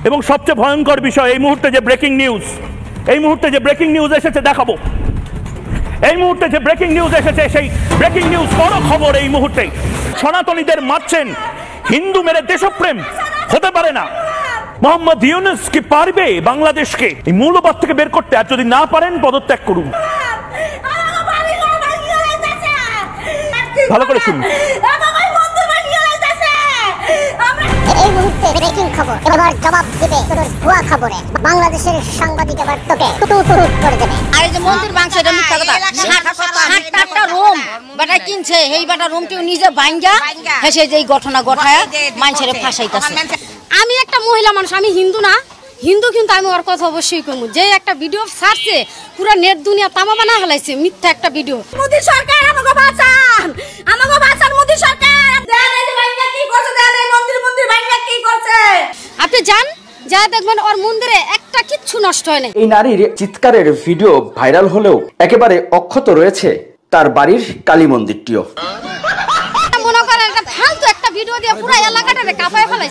এবং সবচেয়ে ভয়ঙ্কর বিষয় এই মুহূর্তে যে ব্রেকিং নিউজ এসেছে দেখাবো। এই মুহূর্তে যে ব্রেকিং নিউজ এসেছে সেই ব্রেকিং নিউজ বড় খবর। এই মুহূর্তে সনাতনীদের মারছেন, হিন্দু মেরে দেশপ্রেম হতে পারে না। মোহাম্মদ ইউনূস কি পারবে বাংলাদেশকে এই মূল্যবোধ থেকে বের করতে? আর যদি না পারেন পদত্যাগ করুন। ভালো করে শুনুন। এই মুহূর্তে ব্রেকিং খবর, এবার জবাব দিবে তোর ভুয়া খবরে। বাংলাদেশের সাংবাদিক এবার তোকে তুতুতুত করে দেবে। আর এই যে মন্দির ভাঙছে এটা মিথ্যা কথা। 60টা রুম বেটা কিনছে, এই বেটা রুমটিও নিজে ভাঙ্গা হেসে যে ঘটনা ঘটায় মানুষের ফাঁসাইতাছে। আমি একটা মহিলা মানুষ, আমি হিন্দু না, হিন্দু কিন্তু আমি ওর কথা অবশ্যই কমু। যে একটা ভিডিও ছাড়ছে পুরো নেট দুনিয়া তামা বানা ফেলাইছে, মিথ্যা একটা ভিডিও। মোদি সরকার আমাকে বাঁচান, মোদি সরকার। দেন এই যে ভাইঙ্গা কি করছে, দেন এই মন্দির ভাইঙ্গা কি করছে। আপনি যান, যা দেখবেন ওর মন্দিরে একটা কিচ্ছু নষ্ট হয় না। এই নারীর চিৎকারের ভিডিও ভাইরাল হলেও একেবারে অক্ষত রয়েছে তার বাড়ির কালী মন্দিরটিও। মনে করেন একটা ফালতু একটা ভিডিও দিয়ে পুরো এলাকাটারে কাঁপায় ফেলাইছে।